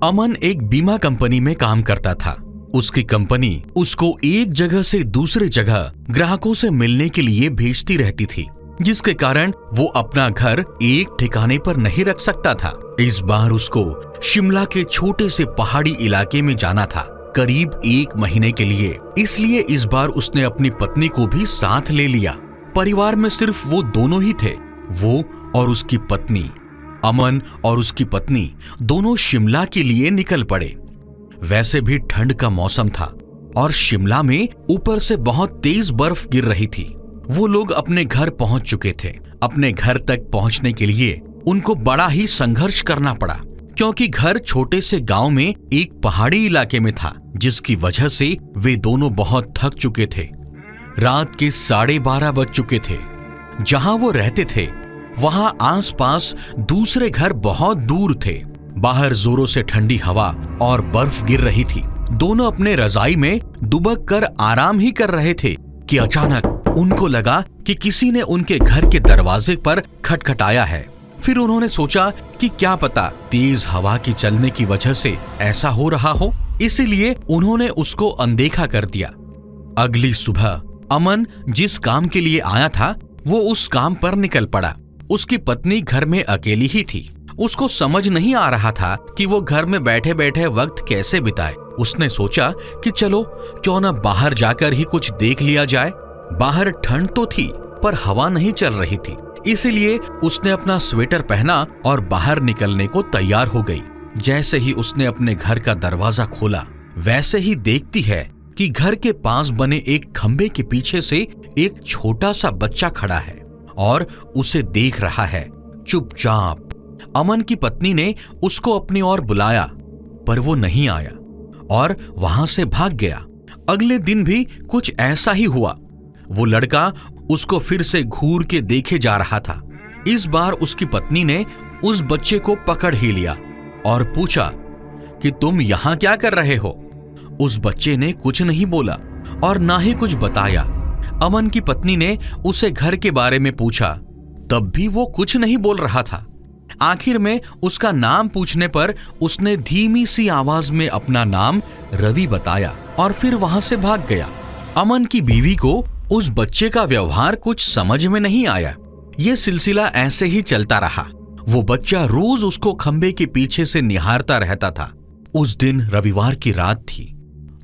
अमन एक बीमा कंपनी में काम करता था। उसकी कंपनी उसको एक जगह से दूसरी जगह ग्राहकों से मिलने के लिए भेजती रहती थी, जिसके कारण वो अपना घर एक ठिकाने पर नहीं रख सकता था। इस बार उसको शिमला के छोटे से पहाड़ी इलाके में जाना था, करीब 1 महीने के लिए। इसलिए इस बार उसने अपनी पत्नी को भी साथ ले लिया। परिवार में सिर्फ वो दोनों ही थे, वो और उसकी पत्नी। अमन और उसकी पत्नी दोनों शिमला के लिए निकल पड़े। वैसे भी ठंड का मौसम था और शिमला में ऊपर से बहुत तेज बर्फ गिर रही थी। वो लोग अपने घर पहुंच चुके थे। अपने घर तक पहुंचने के लिए उनको बड़ा ही संघर्ष करना पड़ा, क्योंकि घर छोटे से गांव में एक पहाड़ी इलाके में था, जिसकी वजह से वे दोनों बहुत थक चुके थे। रात के 12:30 बज चुके थे। जहां वो रहते थे वहां आसपास दूसरे घर बहुत दूर थे। बाहर जोरों से ठंडी हवा और बर्फ गिर रही थी। दोनों अपने रजाई में दुबक कर आराम ही कर रहे थे कि अचानक उनको लगा कि किसी ने उनके घर के दरवाजे पर खटखटाया है। फिर उन्होंने सोचा कि क्या पता तेज हवा की चलने की वजह से ऐसा हो रहा हो, इसीलिए उन्होंने उसको अनदेखा कर दिया। अगली सुबह अमन जिस काम के लिए आया था वो उस काम पर निकल पड़ा। उसकी पत्नी घर में अकेली ही थी। उसको समझ नहीं आ रहा था कि वो घर में बैठे बैठे वक्त कैसे बिताए। उसने सोचा कि चलो क्यों न बाहर जाकर ही कुछ देख लिया जाए। बाहर ठंड तो थी पर हवा नहीं चल रही थी, इसीलिए उसने अपना स्वेटर पहना और बाहर निकलने को तैयार हो गई। जैसे ही उसने अपने घर का दरवाजा खोला, वैसे ही देखती है कि घर के पास बने एक खंबे के पीछे से एक छोटा सा बच्चा खड़ा है और उसे देख रहा है चुपचाप। अमन की पत्नी ने उसको अपनी ओर बुलाया, पर वो नहीं आया और वहां से भाग गया। अगले दिन भी कुछ ऐसा ही हुआ। वो लड़का उसको फिर से घूर के देखे जा रहा था। इस बार उसकी पत्नी ने उस बच्चे को पकड़ ही लिया और पूछा कि तुम यहां क्या कर रहे हो? उस बच्चे ने कुछ नहीं बोला और ना ही कुछ बताया। अमन की पत्नी ने उसे घर के बारे में पूछा, तब भी वो कुछ नहीं बोल रहा था। आखिर में उसका नाम पूछने पर उसने धीमी सी आवाज में अपना नाम रवि बताया और फिर वहां से भाग गया। अमन की बीवी को उस बच्चे का व्यवहार कुछ समझ में नहीं आया। ये सिलसिला ऐसे ही चलता रहा। वो बच्चा रोज उसको खंबे के पीछे से निहारता रहता था। उस दिन रविवार की रात थी।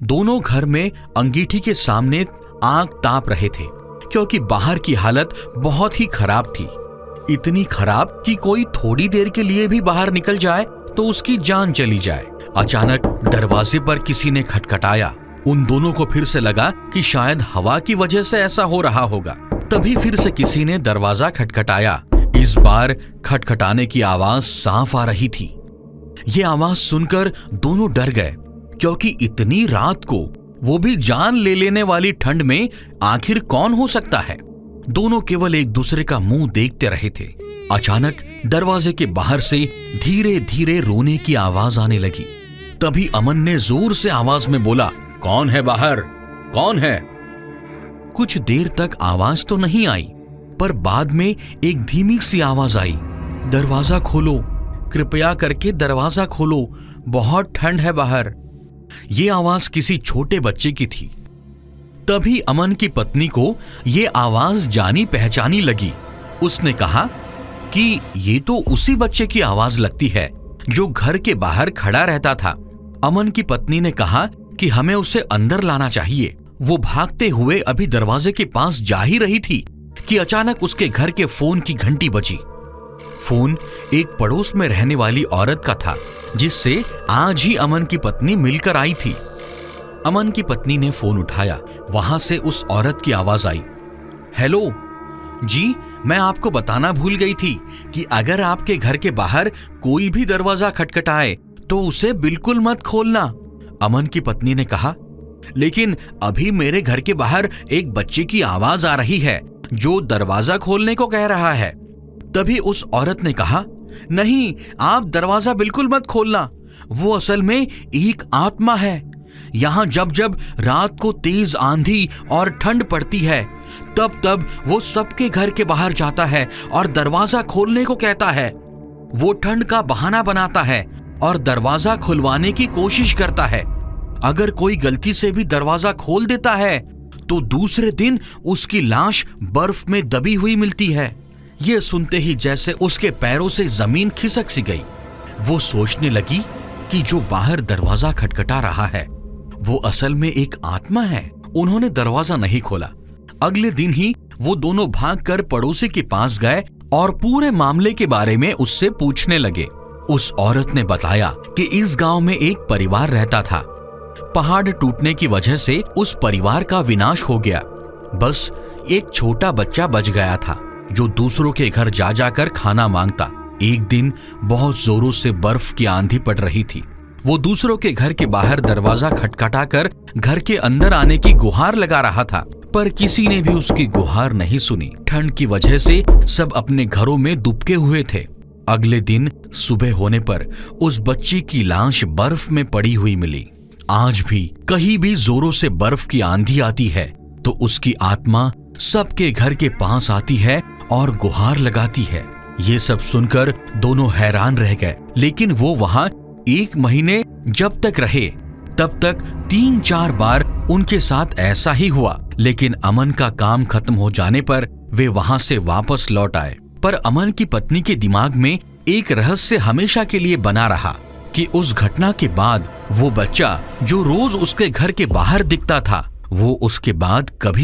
दोनों घर में अंगीठी के सामने आग ताप रहे थे, क्योंकि बाहर की हालत बहुत ही खराब थी। इतनी खराब कि कोई थोड़ी देर के लिए भी बाहर निकल जाए तो उसकी जान चली जाए। अचानक दरवाजे पर किसी ने खटखटाया। उन दोनों को फिर से लगा कि शायद हवा की वजह से ऐसा हो रहा होगा। तभी फिर से किसी ने दरवाजा खटखटाया। इस बार खटखटाने की आवाज साफ आ रही थी। ये आवाज सुनकर दोनों डर गए, क्योंकि इतनी रात को, वो भी जान ले लेने वाली ठंड में, आखिर कौन हो सकता है? दोनों केवल एक दूसरे का मुंह देखते रहे थे। अचानक दरवाजे के बाहर से धीरे धीरे रोने की आवाज आने लगी। तभी अमन ने जोर से आवाज में बोला, कौन है बाहर? कौन है? कुछ देर तक आवाज तो नहीं आई, पर बाद में एक धीमी सी आवाज आई, दरवाजा खोलो, कृपया करके दरवाजा खोलो, बहुत ठंड है बाहर। ये आवाज किसी छोटे बच्चे की थी। तभी अमन की पत्नी को ये आवाज जानी पहचानी लगी। उसने कहा कि ये तो उसी बच्चे की आवाज लगती है जो घर के बाहर खड़ा रहता था। अमन की पत्नी ने कहा कि हमें उसे अंदर लाना चाहिए। वो भागते हुए अभी दरवाजे के पास जा ही रही थी कि अचानक उसके घर के फोन की घंटी बजी। फोन एक पड़ोस में रहने वाली औरत का था, जिससे आज ही अमन की पत्नी मिलकर आई थी। अमन की पत्नी ने फोन उठाया। वहां से उस औरत की आवाज आई, हेलो जी, मैं आपको बताना भूल गई थी कि अगर आपके घर के बाहर कोई भी दरवाजा खटखटाए तो उसे बिल्कुल मत खोलना। अमन की पत्नी ने कहा, लेकिन अभी मेरे घर के बाहर एक बच्चे की आवाज आ रही है जो दरवाजा खोलने को कह रहा है। तभी उस औरत ने कहा, नहीं, आप दरवाजा बिल्कुल मत खोलना, वो असल में एक आत्मा है। यहाँ जब जब रात को तेज आंधी और ठंड पड़ती है, तब तब वो सबके घर के बाहर जाता है और दरवाजा खोलने को कहता है। वो ठंड का बहाना बनाता है और दरवाजा खुलवाने की कोशिश करता है। अगर कोई गलती से भी दरवाजा खोल देता है तो दूसरे दिन उसकी लाश बर्फ में दबी हुई मिलती है। यह सुनते ही जैसे उसके पैरों से जमीन खिसक सी गई। वो सोचने लगी कि जो बाहर दरवाजा खटखटा रहा है वो असल में एक आत्मा है। उन्होंने दरवाजा नहीं खोला। अगले दिन ही वो दोनों भागकर पड़ोसी के पास गए और पूरे मामले के बारे में उससे पूछने लगे। उस औरत ने बताया कि इस गांव में एक परिवार रहता था। पहाड़ टूटने की वजह से उस परिवार का विनाश हो गया। बस एक छोटा बच्चा बच गया था जो दूसरों के घर जा जाकर खाना मांगता। एक दिन बहुत जोरों से बर्फ की आंधी पड़ रही थी। वो दूसरों के घर के बाहर दरवाजा खटखटाकर घर के अंदर आने की गुहार लगा रहा था, पर किसी ने भी उसकी गुहार नहीं सुनी। ठंड की वजह से सब अपने घरों में दुबके हुए थे। अगले दिन सुबह होने पर उस बच्ची की लाश बर्फ में पड़ी हुई मिली। आज भी कहीं भी जोरों से बर्फ की आंधी आती है तो उसकी आत्मा सबके घर के पास आती है और गुहार लगाती है। ये सब सुनकर दोनों हैरान रह गए, लेकिन वो वहां 1 महीने जब तक रहे तब तक 3-4 बार उनके साथ ऐसा ही हुआ। लेकिन अमन का काम खत्म हो जाने पर वे वहां से वापस लौट आए। पर अमन की पत्नी के दिमाग में एक रहस्य हमेशा के लिए बना रहा कि उस घटना के बाद वो बच्चा जो रोज उसके घर के बाहर दिखता था वो उसके बाद कभी